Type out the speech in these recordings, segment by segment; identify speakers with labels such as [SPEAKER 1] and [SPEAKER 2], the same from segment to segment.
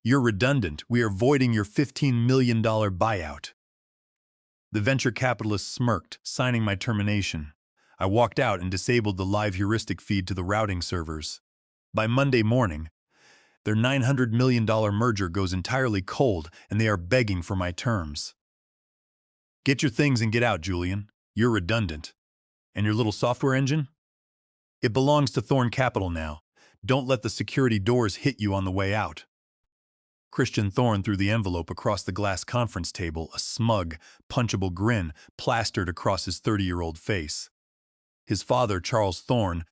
[SPEAKER 1] You're redundant. We are voiding your $15 million buyout. The venture capitalist smirked, signing my termination. I walked out and disabled the live heuristic feed to the routing servers. By Monday morning, their $900 million merger goes entirely cold, and they are begging for my terms. Get your things and get out, Julian. You're redundant. And your little software engine? It belongs to Thorn Capital now. Don't let the security doors hit you on the way out. Christian Thorn threw the envelope across the glass conference table, a smug, punchable grin plastered across his 30-year-old face. His father, Charles Thorn,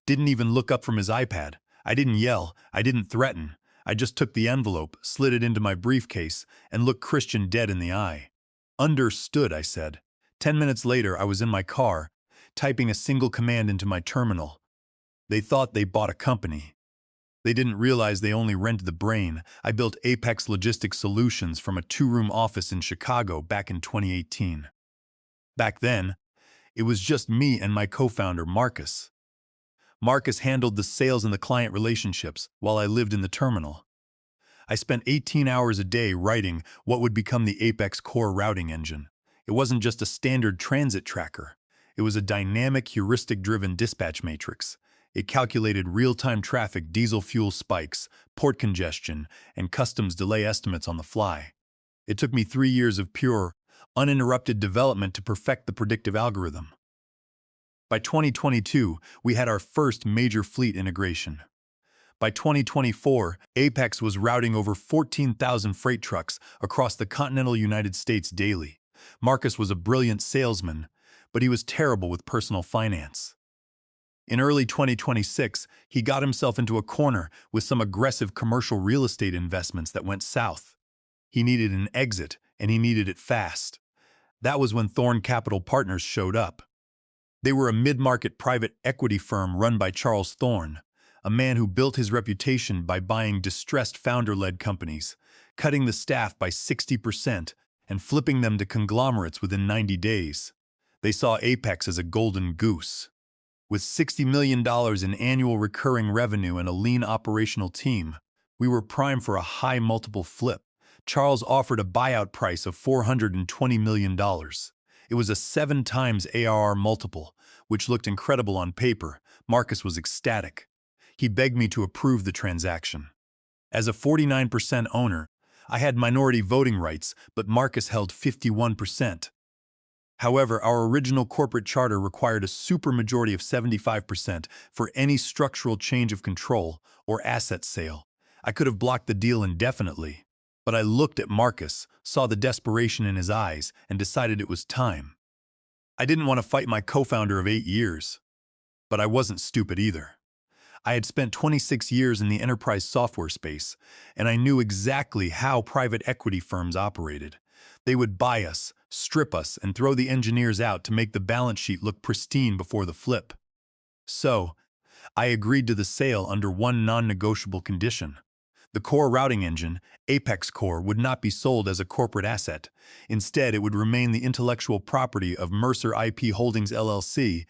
[SPEAKER 1] didn't even look up from his iPad. I didn't yell. I didn't threaten. I just took the envelope, slid it into my briefcase, and looked Christian dead in the eye. Understood, I said. 10 minutes later, I was in my car, typing a single command into my terminal. They thought they bought a company. They didn't realize they only rented the brain. I built Apex Logistics Solutions from a 2-room office in Chicago back in 2018. Back then, it was just me and my co-founder, Marcus. Marcus handled the sales and the client relationships while I lived in the terminal. I spent 18 hours a day writing what would become the Apex Core routing engine. It wasn't just a standard transit tracker. It was a dynamic, heuristic-driven dispatch matrix. It calculated real-time traffic, diesel fuel spikes, port congestion, and customs delay estimates on the fly. It took me 3 years of pure, uninterrupted development to perfect the predictive algorithm. By 2022, we had our first major fleet integration. By 2024, Apex was routing over 14,000 freight trucks across the continental United States daily. Marcus was a brilliant salesman, but he was terrible with personal finance. In early 2026, he got himself into a corner with some aggressive commercial real estate investments that went south. He needed an exit, and he needed it fast. That was when Thorn Capital Partners showed up. They were a mid-market private equity firm run by Charles Thorn, a man who built his reputation by buying distressed founder-led companies, cutting the staff by 60%, and flipping them to conglomerates within 90 days. They saw Apex as a golden goose. With $60 million in annual recurring revenue and a lean operational team, we were primed for a high multiple flip. Charles offered a buyout price of $420 million. It was a 7 times ARR multiple, which looked incredible on paper. Marcus was ecstatic. He begged me to approve the transaction. As a 49% owner, I had minority voting rights, but Marcus held 51%. However, our original corporate charter required a supermajority of 75% for any structural change of control or asset sale. I could have blocked the deal indefinitely, but I looked at Marcus, saw the desperation in his eyes, and decided it was time. I didn't want to fight my co-founder of 8 years, but I wasn't stupid either. I had spent 26 years in the enterprise software space, and I knew exactly how private equity firms operated. They would buy us, strip us, and throw the engineers out to make the balance sheet look pristine before the flip. So, I agreed to the sale under one non-negotiable condition. The core routing engine, Apex Core, would not be sold as a corporate asset. Instead, it would remain the intellectual property of Mercer IP Holdings LLC,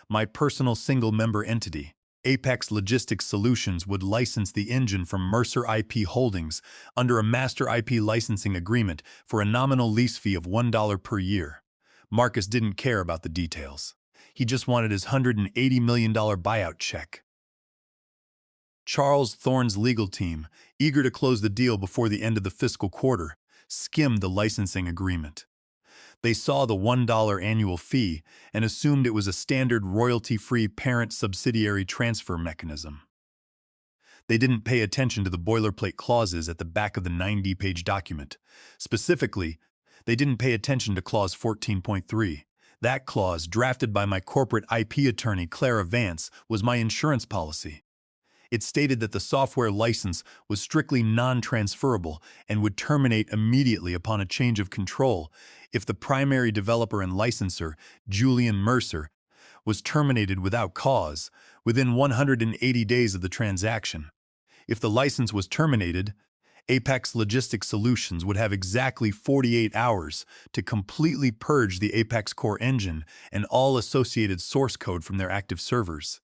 [SPEAKER 1] my personal single-member entity. Apex Logistics Solutions would license the engine from Mercer IP Holdings under a master IP licensing agreement for a nominal lease fee of $1 per year. Marcus didn't care about the details. He just wanted his $180 million buyout check. Charles Thorn's legal team, eager to close the deal before the end of the fiscal quarter, skimmed the licensing agreement. They saw the $1 annual fee and assumed it was a standard royalty-free parent-subsidiary transfer mechanism. They didn't pay attention to the boilerplate clauses at the back of the 90-page document. Specifically, they didn't pay attention to Clause 14.3. That clause, drafted by my corporate IP attorney Clara Vance, was my insurance policy. It stated that the software license was strictly non-transferable and would terminate immediately upon a change of control if the primary developer and licensor, Julian Mercer, was terminated without cause within 180 days of the transaction. If the license was terminated, Apex Logistics Solutions would have exactly 48 hours to completely purge the Apex Core engine and all associated source code from their active servers.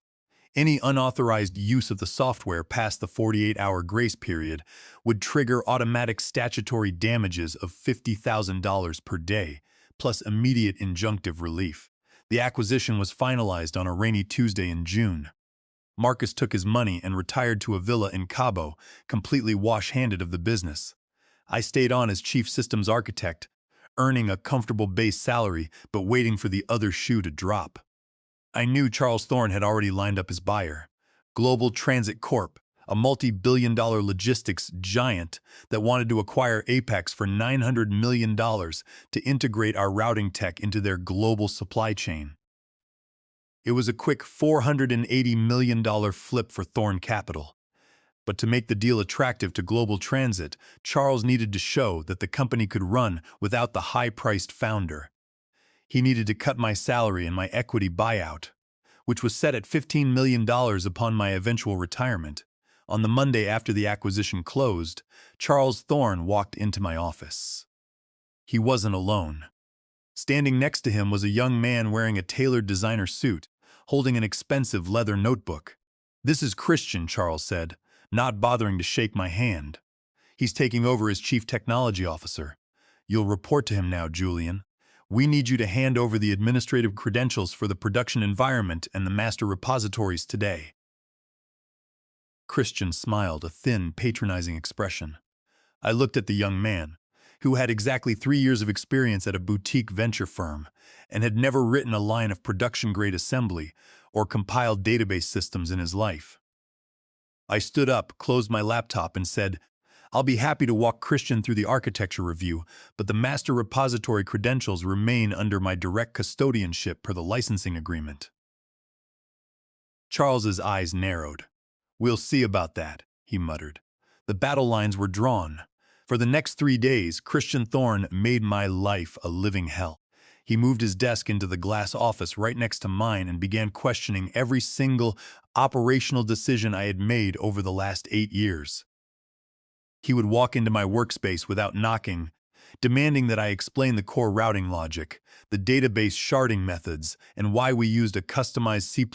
[SPEAKER 1] Any unauthorized use of the software past the 48-hour grace period would trigger automatic statutory damages of $50,000 per day, plus immediate injunctive relief. The acquisition was finalized on a rainy Tuesday in June. Marcus took his money and retired to a villa in Cabo, completely wash-handed of the business. I stayed on as chief systems architect, earning a comfortable base salary but waiting for the other shoe to drop. I knew Charles Thorne had already lined up his buyer, Global Transit Corp., a multi-billion-dollar logistics giant that wanted to acquire Apex for $900 million to integrate our routing tech into their global supply chain. It was a quick $480 million flip for Thorne Capital. But to make the deal attractive to Global Transit, Charles needed to show that the company could run without the high-priced founder. He needed to cut my salary and my equity buyout, which was set at $15 million upon my eventual retirement. On the Monday after the acquisition closed, Charles Thorne walked into my office. He wasn't alone. Standing next to him was a young man wearing a tailored designer suit, holding an expensive leather notebook. "This is Christian," Charles said, not bothering to shake my hand. "He's taking over as Chief Technology Officer. You'll report to him now, Julian. We need you to hand over the administrative credentials for the production environment and the master repositories today." Christian smiled, a thin, patronizing expression. I looked at the young man, who had exactly 3 years of experience at a boutique venture firm and had never written a line of production-grade assembly or compiled database systems in his life. I stood up, closed my laptop, and said, "I'll be happy to walk Christian through the architecture review, but the master repository credentials remain under my direct custodianship per the licensing agreement." Charles's eyes narrowed. "We'll see about that," he muttered. The battle lines were drawn. For the next 3 days, Christian Thorne made my life a living hell. He moved his desk into the glass office right next to mine and began questioning every single operational decision I had made over the last 8 years. He would walk into my workspace without knocking, demanding that I explain the core routing logic, the database sharding methods, and why we used a customized C++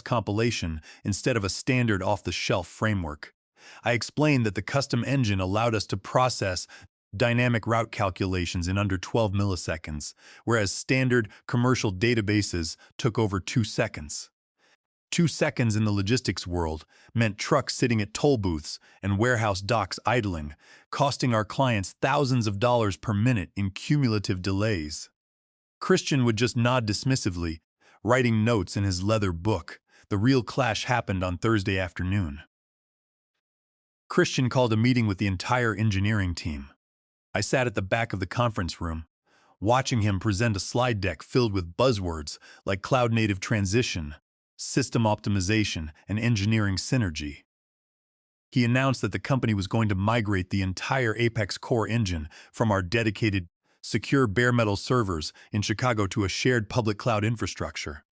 [SPEAKER 1] compilation instead of a standard off-the-shelf framework. I explained that the custom engine allowed us to process dynamic route calculations in under 12 milliseconds, whereas standard commercial databases took over 2 seconds. 2 seconds in the logistics world meant trucks sitting at toll booths and warehouse docks idling, costing our clients thousands of dollars per minute in cumulative delays. Christian would just nod dismissively, writing notes in his leather book. The real clash happened on Thursday afternoon. Christian called a meeting with the entire engineering team. I sat at the back of the conference room, watching him present a slide deck filled with buzzwords like cloud-native transition, system optimization, and engineering synergy. He announced that the company was going to migrate the entire Apex core engine from our dedicated, secure bare metal servers in Chicago to a shared public cloud infrastructure.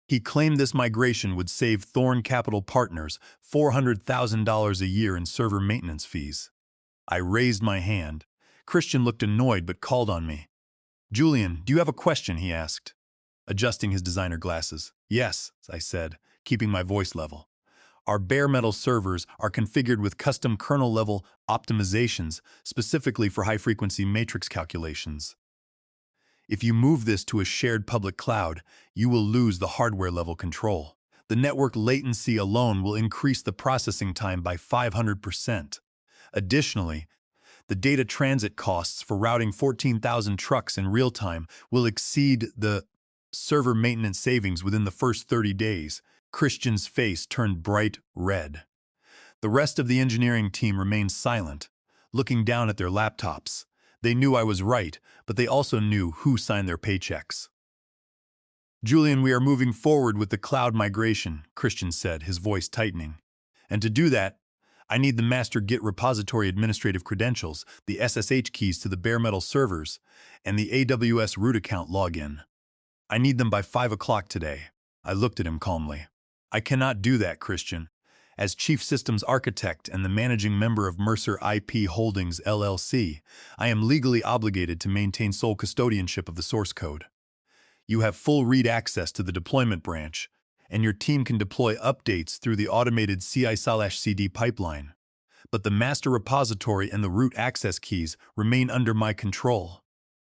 [SPEAKER 1] He claimed this migration would save Thorne Capital Partners $400,000 a year in server maintenance fees. I raised my hand. Christian looked annoyed but called on me. "Julian, do you have a question?" he asked, adjusting his designer glasses. "Yes," I said, keeping my voice level. "Our bare metal servers are configured with custom kernel-level optimizations specifically for high-frequency matrix calculations. If you move this to a shared public cloud, you will lose the hardware-level control. The network latency alone will increase the processing time by 500%. Additionally, the data transit costs for routing 14,000 trucks in real time will exceed the server maintenance savings within the first 30 days. Christian's face turned bright red. The rest of the engineering team remained silent, looking down at their laptops. They knew I was right, but they also knew who signed their paychecks. "Julian, we are moving forward with the cloud migration," Christian said, his voice tightening. "And to do that, I need the master Git repository administrative credentials, the SSH keys to the bare metal servers, and the AWS root account login. I need them by 5 o'clock today." I looked at him calmly. "I cannot do that, Christian. As Chief Systems Architect and the Managing Member of Mercer IP Holdings, LLC, I am legally obligated to maintain sole custodianship of the source code. You have full read access to the deployment branch, and your team can deploy updates through the automated CI/CD pipeline. But the master repository and the root access keys remain under my control.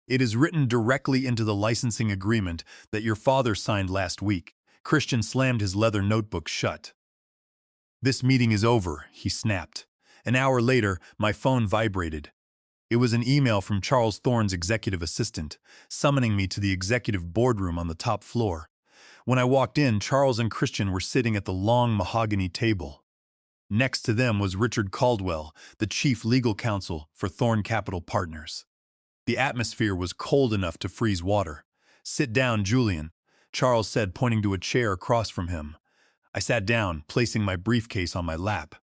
[SPEAKER 1] It is written directly into the licensing agreement that your father signed last week. Christian slammed his leather notebook shut. This meeting is over, he snapped. An hour later, my phone vibrated. It was an email from Charles Thorne's executive assistant, summoning me to the executive boardroom on the top floor. When I walked in, Charles and Christian were sitting at the long mahogany table. Next to them was Richard Caldwell, the chief legal counsel for Thorne Capital Partners. The atmosphere was cold enough to freeze water. "Sit down, Julian," Charles said, pointing to a chair across from him. I sat down, placing my briefcase on my lap.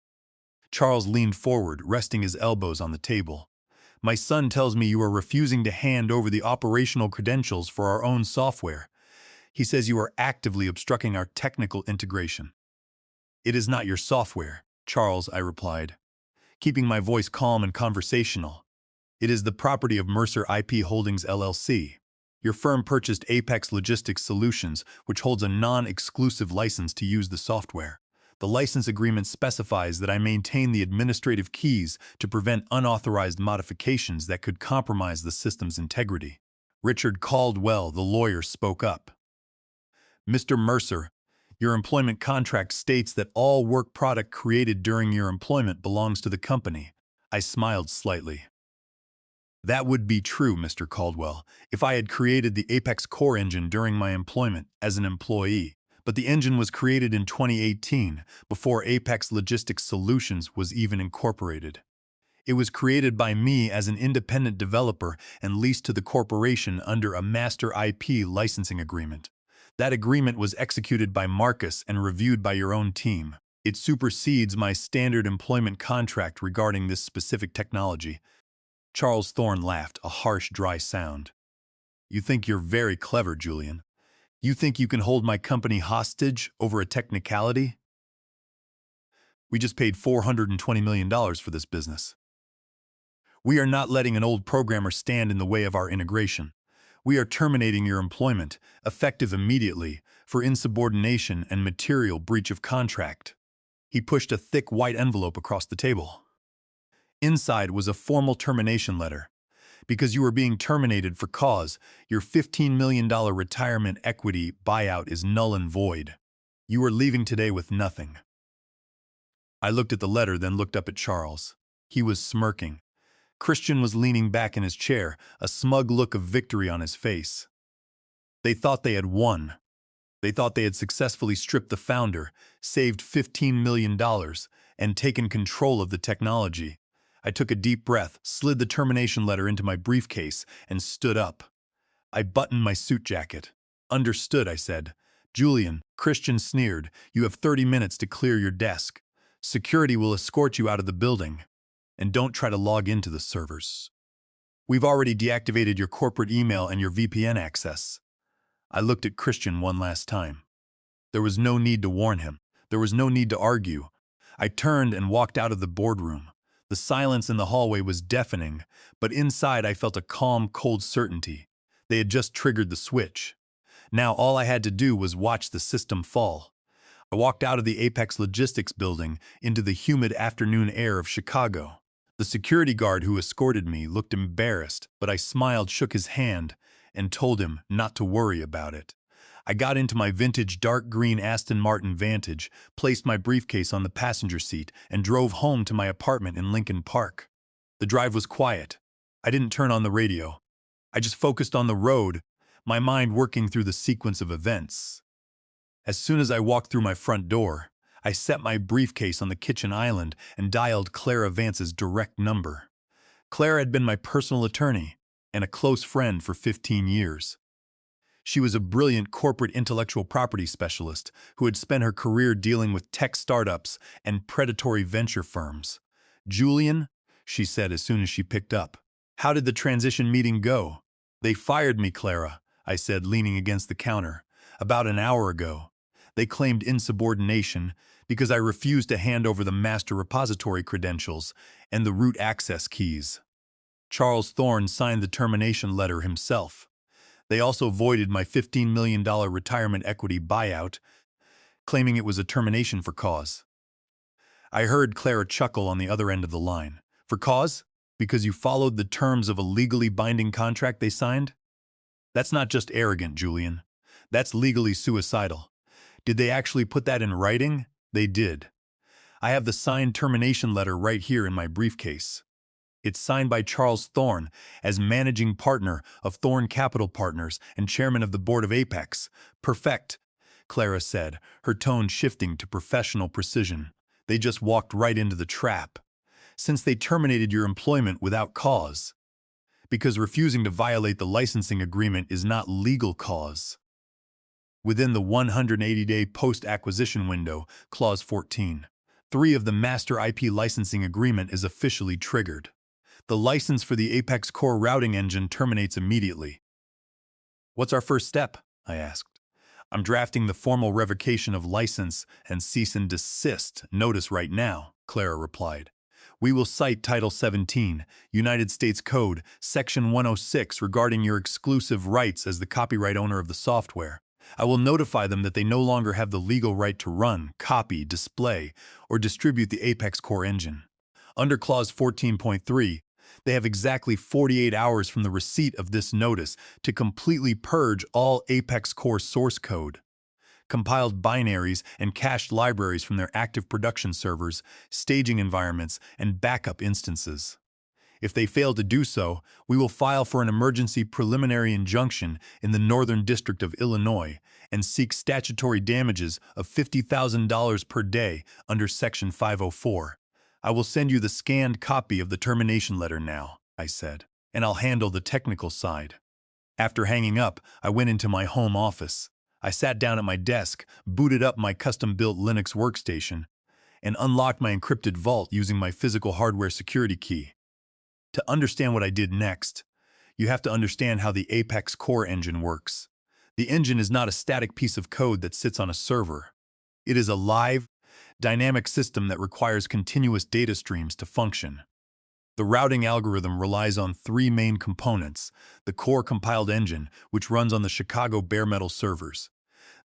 [SPEAKER 1] Charles leaned forward, resting his elbows on the table. "My son tells me you are refusing to hand over the operational credentials for our own software. He says you are actively obstructing our technical integration." "It is not your software, Charles," I replied, keeping my voice calm and conversational. "It is the property of Mercer IP Holdings LLC. Your firm purchased Apex Logistics Solutions, which holds a non-exclusive license to use the software. The license agreement specifies that I maintain the administrative keys to prevent unauthorized modifications that could compromise the system's integrity." Richard Caldwell, the lawyer, spoke up. "Mr. Mercer, your employment contract states that all work product created during your employment belongs to the company." I smiled slightly. "That would be true, Mr. Caldwell, if I had created the Apex Core engine during my employment as an employee. But the engine was created in 2018, before Apex Logistics Solutions was even incorporated. It was created by me as an independent developer and leased to the corporation under a master IP licensing agreement. That agreement was executed by Marcus and reviewed by your own team. It supersedes my standard employment contract regarding this specific technology." Charles Thorne laughed, a harsh, dry sound. "You think you're very clever, Julian. You think you can hold my company hostage over a technicality? We just paid $420 million for this business. We are not letting an old programmer stand in the way of our integration. We are terminating your employment, effective immediately, for insubordination and material breach of contract." He pushed a thick white envelope across the table. Inside was a formal termination letter. "Because you are being terminated for cause, your $15 million retirement equity buyout is null and void. You are leaving today with nothing." I looked at the letter, then looked up at Charles. He was smirking. Christian was leaning back in his chair, a smug look of victory on his face. They thought they had won. They thought they had successfully stripped the founder, saved $15 million, and taken control of the technology. I took a deep breath, slid the termination letter into my briefcase, and stood up. I buttoned my suit jacket. "Understood," I said. "Julian," Christian sneered, "you have 30 minutes to clear your desk. Security will escort you out of the building. And don't try to log into the servers. We've already deactivated your corporate email and your VPN access." I looked at Christian one last time. There was no need to warn him. There was no need to argue. I turned and walked out of the boardroom. The silence in the hallway was deafening, but inside I felt a calm, cold certainty. They had just triggered the switch. Now all I had to do was watch the system fall. I walked out of the Apex Logistics building into the humid afternoon air of Chicago. The security guard who escorted me looked embarrassed, but I smiled, shook his hand, and told him not to worry about it. I got into my vintage dark green Aston Martin Vantage, placed my briefcase on the passenger seat, and drove home to my apartment in Lincoln Park. The drive was quiet. I didn't turn on the radio. I just focused on the road, my mind working through the sequence of events. As soon as I walked through my front door, I set my briefcase on the kitchen island and dialed Clara Vance's direct number. Clara had been my personal attorney and a close friend for 15 years. She was a brilliant corporate intellectual property specialist who had spent her career dealing with tech startups and predatory venture firms. "Julian," she said as soon as she picked up, "how did the transition meeting go?" "They fired me, Clara," I said, leaning against the counter. "About an hour ago. They claimed insubordination because I refused to hand over the master repository credentials and the root access keys. Charles Thorne signed the termination letter himself. They also voided my $15 million retirement equity buyout. claiming it was a termination for cause. I heard Clara chuckle on the other end of the line. For cause? Because you followed the terms of a legally binding contract they signed? That's not just arrogant, Julian. That's legally suicidal. Did they actually put that in writing? They did. I have the signed termination letter right here in my briefcase. It's signed by Charles Thorne as managing partner of Thorne Capital Partners and chairman of the board of Apex. Perfect, Clara said, her tone shifting to professional precision. They just walked right into the trap. Since they terminated your employment without cause. Because refusing to violate the licensing agreement is not legal cause. Within the 180-day post-acquisition window, Clause 14, 3 of the Master IP licensing agreement is officially triggered. The license for the Apex Core routing engine terminates immediately. What's our first step? I asked. I'm drafting the formal revocation of license and cease and desist notice right now, Clara replied. We will cite Title 17, United States Code, Section 106 regarding your exclusive rights as the copyright owner of the software. I will notify them that they no longer have the legal right to run, copy, display, or distribute the Apex Core engine. Under Clause 14.3, they have exactly 48 hours from the receipt of this notice to completely purge all Apex Core source code, compiled binaries and cached libraries from their active production servers, staging environments, and backup instances. If they fail to do so, we will file for an emergency preliminary injunction in the Northern District of Illinois and seek statutory damages of $50,000 per day under Section 504. I will send you the scanned copy of the termination letter now, I said, and I'll handle the technical side. After hanging up, I went into my home office. I sat down at my desk, booted up my custom-built Linux workstation, and unlocked my encrypted vault using my physical hardware security key. To understand what I did next, you have to understand how the Apex Core engine works. The engine is not a static piece of code that sits on a server. It is a live, dynamic system that requires continuous data streams to function. The routing algorithm relies on 3 main components: the core compiled engine, which runs on the Chicago bare metal servers,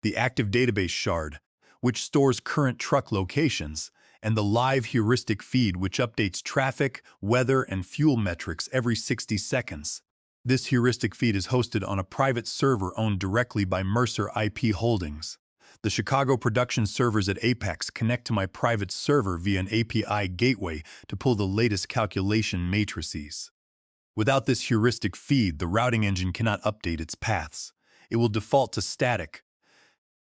[SPEAKER 1] the active database shard, which stores current truck locations, and the live heuristic feed, which updates traffic, weather, and fuel metrics every 60 seconds. This heuristic feed is hosted on a private server owned directly by Mercer IP Holdings. The Chicago production servers at Apex connect to my private server via an API gateway to pull the latest calculation matrices. Without this heuristic feed, the routing engine cannot update its paths. It will default to static,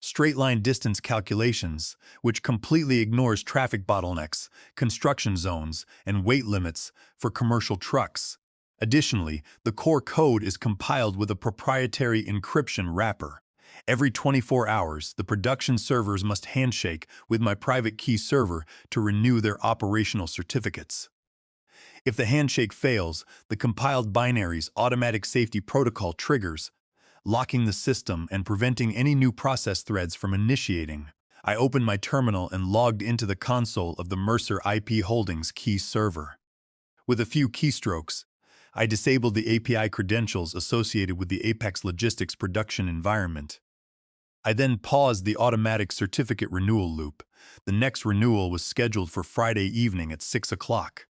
[SPEAKER 1] straight-line distance calculations, which completely ignores traffic bottlenecks, construction zones, and weight limits for commercial trucks. Additionally, the core code is compiled with a proprietary encryption wrapper. Every 24 hours, the production servers must handshake with my private key server to renew their operational certificates. If the handshake fails, the compiled binary's automatic safety protocol triggers, locking the system and preventing any new process threads from initiating. I opened my terminal and logged into the console of the Mercer IP Holdings key server. With a few keystrokes, I disabled the API credentials associated with the Apex Logistics production environment. I then paused the automatic certificate renewal loop. The next renewal was scheduled for Friday evening at 6 o'clock.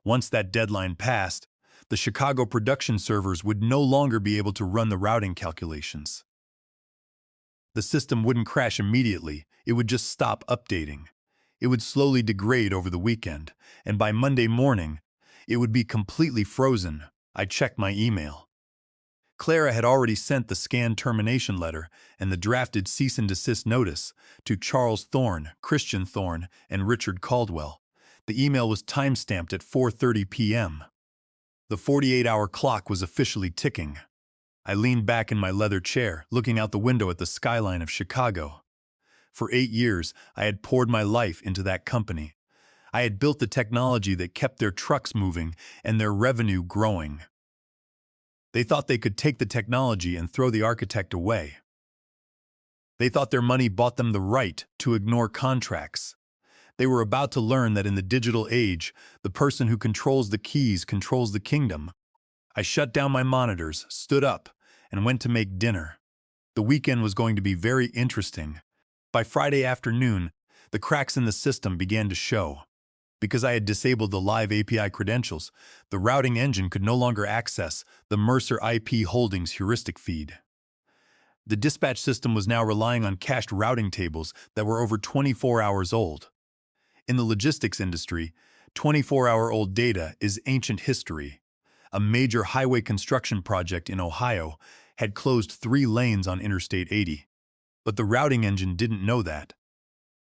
[SPEAKER 1] Once that deadline passed, the Chicago production servers would no longer be able to run the routing calculations. The system wouldn't crash immediately, it would just stop updating. It would slowly degrade over the weekend, and by Monday morning, it would be completely frozen. I checked my email. Clara had already sent the scanned termination letter and the drafted cease and desist notice to Charles Thorne, Christian Thorne, and Richard Caldwell. The email was time-stamped at 4:30 p.m. The 48-hour clock was officially ticking. I leaned back in my leather chair, looking out the window at the skyline of Chicago. For 8 years, I had poured my life into that company. I had built the technology that kept their trucks moving and their revenue growing. They thought they could take the technology and throw the architect away. They thought their money bought them the right to ignore contracts. They were about to learn that in the digital age, the person who controls the keys controls the kingdom. I shut down my monitors, stood up, and went to make dinner. The weekend was going to be very interesting. By Friday afternoon, the cracks in the system began to show. Because I had disabled the live API credentials, the routing engine could no longer access the Mercer IP Holdings heuristic feed. The dispatch system was now relying on cached routing tables that were over 24 hours old. In the logistics industry, 24-hour-old data is ancient history. A major highway construction project in Ohio had closed 3 lanes on Interstate 80. But the routing engine didn't know that.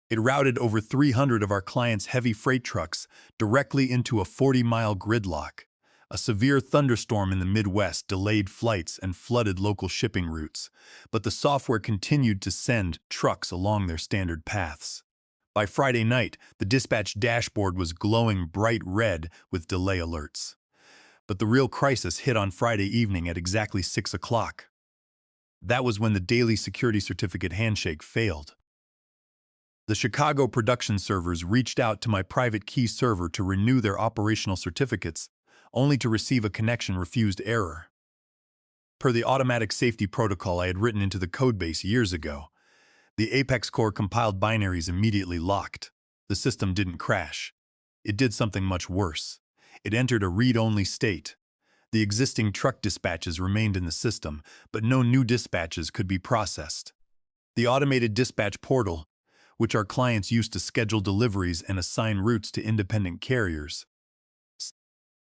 [SPEAKER 1] It routed over 300 of our clients' heavy freight trucks directly into a 40-mile gridlock. A severe thunderstorm in the Midwest delayed flights and flooded local shipping routes, but the software continued to send trucks along their standard paths. By Friday night, the dispatch dashboard was glowing bright red with delay alerts. But the real crisis hit on Friday evening at exactly 6 o'clock. That was when the daily security certificate handshake failed. The Chicago production servers reached out to my private key server to renew their operational certificates, only to receive a connection refused error. Per the automatic safety protocol I had written into the codebase years ago, the Apex Core compiled binaries immediately locked. The system didn't crash. It did something much worse. It entered a read-only state. The existing truck dispatches remained in the system, but no new dispatches could be processed. The automated dispatch portal, which our clients used to schedule deliveries and assign routes to independent carriers,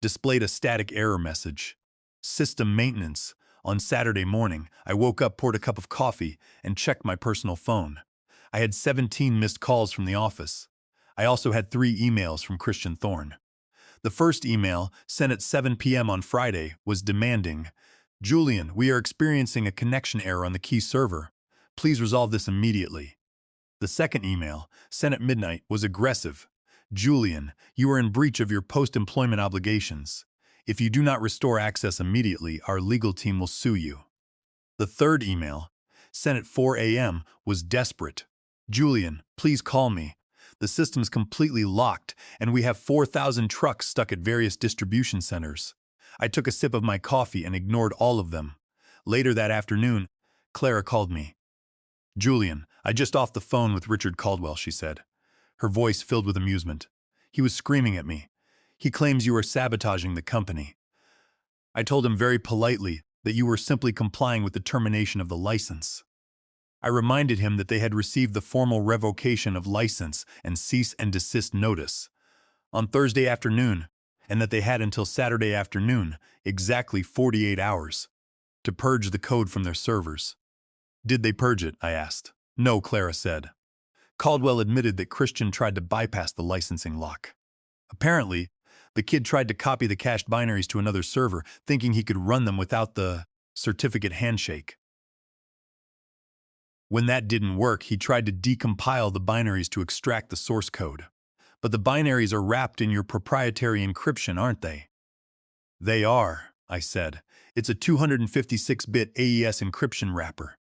[SPEAKER 1] displayed a static error message. System maintenance. On Saturday morning, I woke up, poured a cup of coffee, and checked my personal phone. I had 17 missed calls from the office. I also had 3 emails from Christian Thorne. The first email, sent at 7 p.m. on Friday, was demanding, "Julian, we are experiencing a connection error on the key server. Please resolve this immediately." The second email, sent at midnight, was aggressive. "Julian, you are in breach of your post-employment obligations. If you do not restore access immediately, our legal team will sue you." The third email, sent at 4 a.m., was desperate. "Julian, please call me. The system's completely locked, and we have 4,000 trucks stuck at various distribution centers." I took a sip of my coffee and ignored all of them. Later that afternoon, Clara called me. "Julian, I just off the phone with Richard Caldwell," she said, her voice filled with amusement. "He was screaming at me. He claims you are sabotaging the company. I told him very politely that you were simply complying with the termination of the license. I reminded him that they had received the formal revocation of license and cease and desist notice on Thursday afternoon, and that they had until Saturday afternoon, exactly 48 hours, to purge the code from their servers." "Did they purge it?" I asked. "No," Clara said. Caldwell admitted that Christian tried to bypass the licensing lock. Apparently, the kid tried to copy the cached binaries to another server, thinking he could run them without the certificate handshake. When that didn't work, he tried to decompile the binaries to extract the source code. "But the binaries are wrapped in your proprietary encryption, aren't they?" "They are," I said. "It's a 256-bit AES encryption wrapper.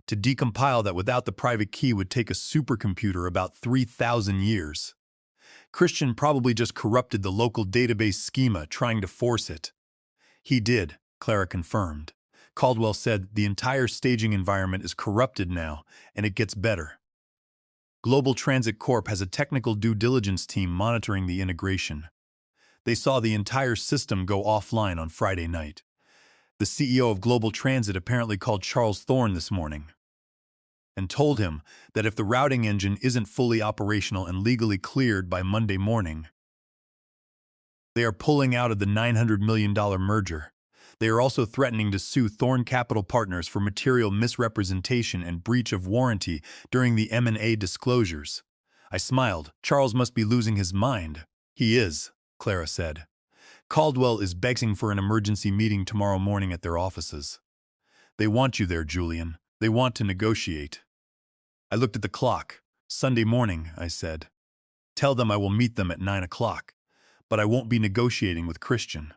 [SPEAKER 1] To decompile that without the private key would take a supercomputer about 3,000 years. Christian probably just corrupted the local database schema, trying to force it." "He did," Clara confirmed. Caldwell said the entire staging environment is corrupted now, and it gets better. Global Transit Corp has a technical due diligence team monitoring the integration. They saw the entire system go offline on Friday night. The CEO of Global Transit apparently called Charles Thorne this morning and told him that if the routing engine isn't fully operational and legally cleared by Monday morning, they are pulling out of the $900 million merger. They are also threatening to sue Thorne Capital Partners for material misrepresentation and breach of warranty during the M&A disclosures. I smiled. "Charles must be losing his mind." "He is," Clara said. "Caldwell is begging for an emergency meeting tomorrow morning at their offices. They want you there, Julian. They want to negotiate." I looked at the clock. "Sunday morning," I said. "Tell them I will meet them at 9 o'clock, but I won't be negotiating with Christian.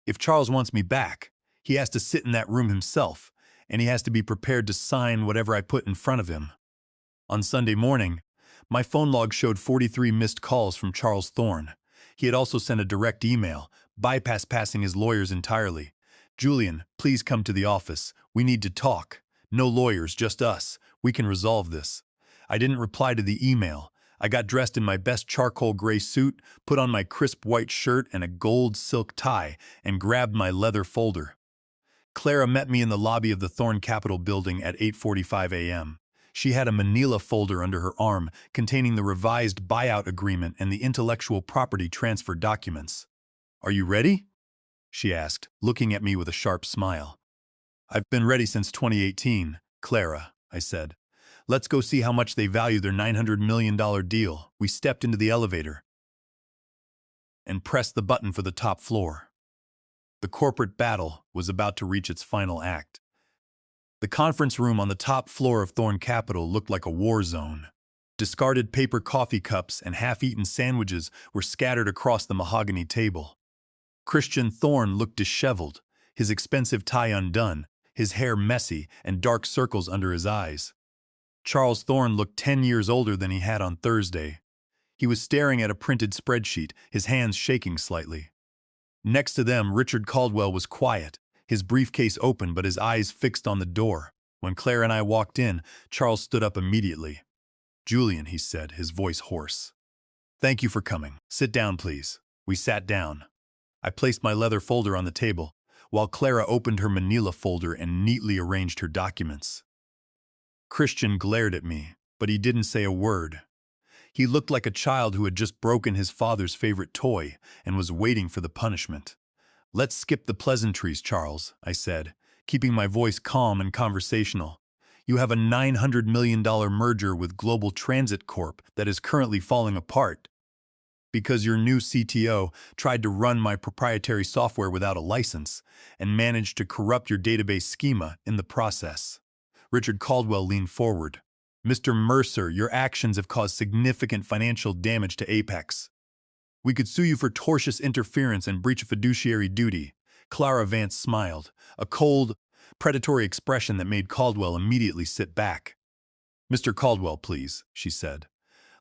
[SPEAKER 1] If Charles wants me back, he has to sit in that room himself, and he has to be prepared to sign whatever I put in front of him." On Sunday morning, my phone log showed 43 missed calls from Charles Thorne. He had also sent a direct email, bypassing his lawyers entirely. "Julian, please come to the office. We need to talk. No lawyers, just us. We can resolve this." I didn't reply to the email. I got dressed in my best charcoal gray suit, put on my crisp white shirt and a gold silk tie, and grabbed my leather folder. Clara met me in the lobby of the Thorn Capitol building at 8:45 a.m. She had a manila folder under her arm containing the revised buyout agreement and the intellectual property transfer documents. "Are you ready?" she asked, looking at me with a sharp smile. "I've been ready since 2018, Clara," I said. "Let's go see how much they value their $900 million deal." We stepped into the elevator and pressed the button for the top floor. The corporate battle was about to reach its final act. The conference room on the top floor of Thorn Capitol looked like a war zone. Discarded paper coffee cups and half-eaten sandwiches were scattered across the mahogany table. Christian Thorn looked disheveled, his expensive tie undone, his hair messy and dark circles under his eyes. Charles Thorn looked 10 years older than he had on Thursday. He was staring at a printed spreadsheet, his hands shaking slightly. Next to them, Richard Caldwell was quiet, his briefcase open but his eyes fixed on the door. When Claire and I walked in, Charles stood up immediately. "Julian," he said, his voice hoarse. "Thank you for coming. Sit down, please." We sat down. I placed my leather folder on the table, while Clara opened her manila folder and neatly arranged her documents. Christian glared at me, but he didn't say a word. He looked like a child who had just broken his father's favorite toy and was waiting for the punishment. "Let's skip the pleasantries, Charles," I said, keeping my voice calm and conversational. "You have a $900 million merger with Global Transit Corp that is currently falling apart because your new CTO tried to run my proprietary software without a license and managed to corrupt your database schema in the process." Richard Caldwell leaned forward. "Mr. Mercer, your actions have caused significant financial damage to Apex. We could sue you for tortious interference and breach of fiduciary duty." Clara Vance smiled, a cold, predatory expression that made Caldwell immediately sit back. "Mr. Caldwell, please," she said.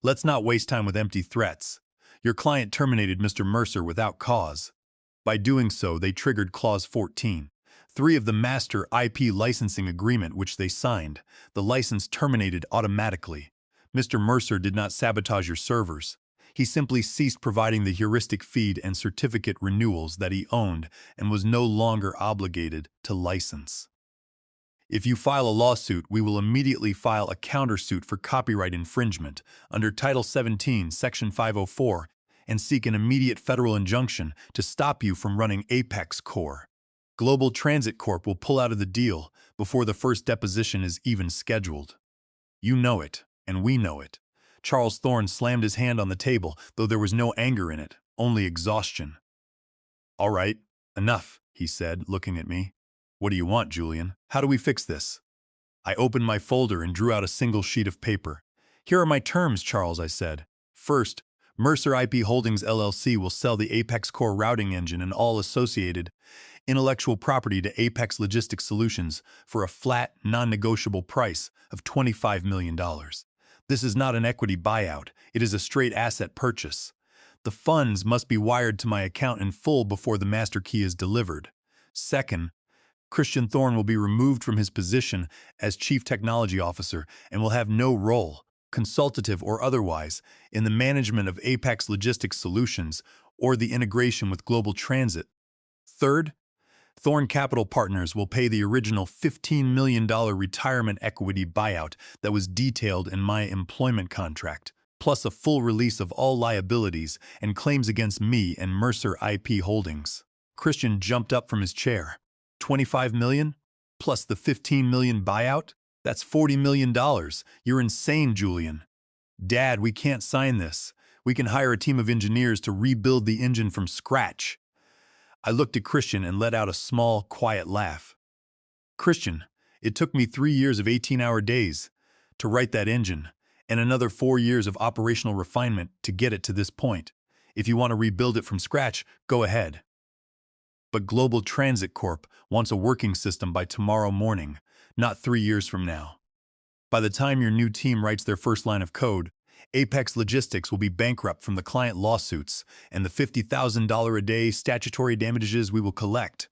[SPEAKER 1] "Let's not waste time with empty threats. Your client terminated Mr. Mercer without cause. By doing so, they triggered Clause 14. 3 of the Master IP licensing agreement which they signed. The license terminated automatically. Mr. Mercer did not sabotage your servers. He simply ceased providing the heuristic feed and certificate renewals that he owned and was no longer obligated to license. If you file a lawsuit, we will immediately file a countersuit for copyright infringement under Title 17, Section 504, and seek an immediate federal injunction to stop you from running Apex Core. Global Transit Corp will pull out of the deal before the first deposition is even scheduled. You know it, and we know it." Charles Thorn slammed his hand on the table, though there was no anger in it, only exhaustion. "All right, enough," he said, looking at me. "What do you want, Julian? How do we fix this?" I opened my folder and drew out a single sheet of paper. "Here are my terms, Charles," I said. "First, Mercer IP Holdings LLC will sell the Apex Core routing engine and all associated intellectual property to Apex Logistics Solutions for a flat, non-negotiable price of $25 million. This is not an equity buyout, it is a straight asset purchase. The funds must be wired to my account in full before the master key is delivered. Second, Christian Thorn will be removed from his position as Chief Technology Officer and will have no role, consultative or otherwise, in the management of Apex Logistics Solutions or the integration with Global Transit. Third, Thorn Capital Partners will pay the original $15 million retirement equity buyout that was detailed in my employment contract, plus a full release of all liabilities and claims against me and Mercer IP Holdings." Christian jumped up from his chair. $25 million? Plus the $15 million buyout? That's $40 million. You're insane, Julian. "Dad, we can't sign this. We can hire a team of engineers to rebuild the engine from scratch." I looked at Christian and let out a small, quiet laugh. "Christian, it took me 3 years of 18-hour days to write that engine, and another 4 years of operational refinement to get it to this point. If you want to rebuild it from scratch, go ahead. But Global Transit Corp wants a working system by tomorrow morning, not 3 years from now. By the time your new team writes their first line of code, Apex Logistics will be bankrupt from the client lawsuits and the $50,000 a day statutory damages we will collect."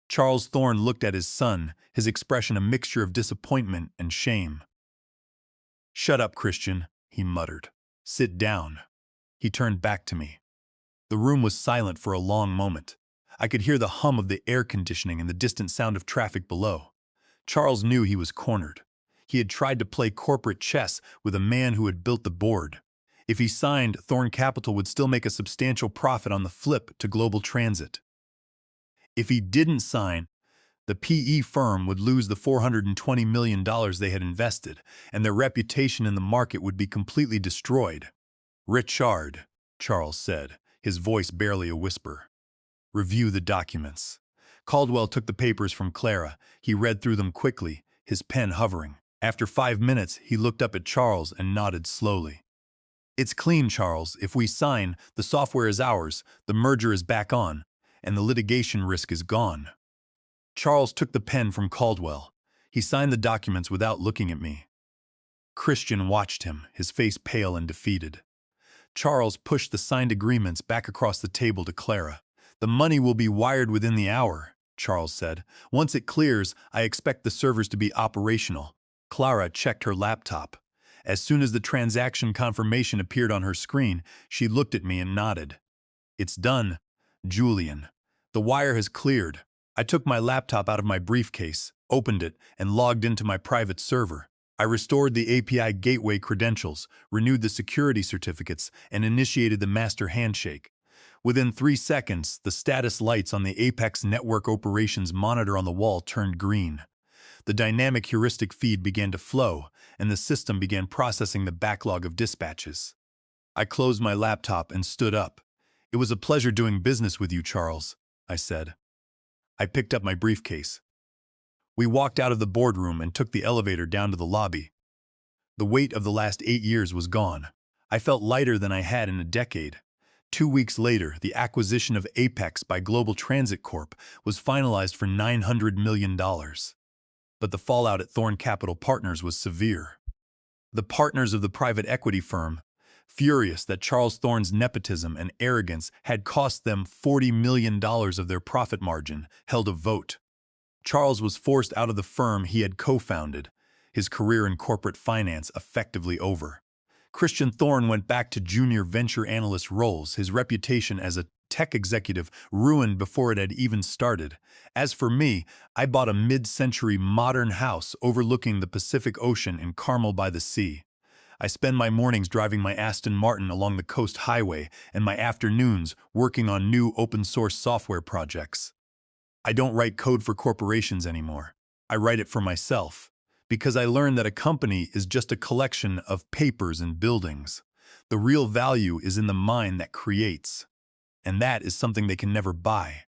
[SPEAKER 1] Charles Thorn looked at his son, his expression a mixture of disappointment and shame. "Shut up, Christian," he muttered. "Sit down." He turned back to me. The room was silent for a long moment. I could hear the hum of the air conditioning and the distant sound of traffic below. Charles knew he was cornered. He had tried to play corporate chess with a man who had built the board. If he signed, Thorn Capital would still make a substantial profit on the flip to Global Transit. If he didn't sign, the PE firm would lose the $420 million they had invested, and their reputation in the market would be completely destroyed. "Richard," Charles said, his voice barely a whisper. "Review the documents." Caldwell took the papers from Clara. He read through them quickly, his pen hovering. After 5 minutes, he looked up at Charles and nodded slowly. "It's clean, Charles. If we sign, the software is ours, the merger is back on, and the litigation risk is gone." Charles took the pen from Caldwell. He signed the documents without looking at me. Christian watched him, his face pale and defeated. Charles pushed the signed agreements back across the table to Clara. "The money will be wired within the hour," Charles said. "Once it clears, I expect the servers to be operational." Clara checked her laptop. As soon as the transaction confirmation appeared on her screen, she looked at me and nodded. "It's done, Julian. The wire has cleared." I took my laptop out of my briefcase, opened it, and logged into my private server. I restored the API gateway credentials, renewed the security certificates, and initiated the master handshake. Within 3 seconds, the status lights on the Apex Network Operations monitor on the wall turned green. The dynamic heuristic feed began to flow, and the system began processing the backlog of dispatches. I closed my laptop and stood up. "It was a pleasure doing business with you, Charles," I said. I picked up my briefcase. We walked out of the boardroom and took the elevator down to the lobby. The weight of the last 8 years was gone. I felt lighter than I had in a decade. 2 weeks later, the acquisition of Apex by Global Transit Corp was finalized for $900 million. But the fallout at Thorn Capital Partners was severe. The partners of the private equity firm, furious that Charles Thorn's nepotism and arrogance had cost them $40 million of their profit margin, held a vote. Charles was forced out of the firm he had co-founded, his career in corporate finance effectively over. Christian Thorn went back to junior venture analyst roles, his reputation as a tech executive ruined before it had even started. As for me, I bought a mid-century modern house overlooking the Pacific Ocean in Carmel by the Sea. I spend my mornings driving my Aston Martin along the Coast Highway and my afternoons working on new open-source software projects. I don't write code for corporations anymore. I write it for myself, because I learned that a company is just a collection of papers and buildings. The real value is in the mind that creates, and that is something they can never buy.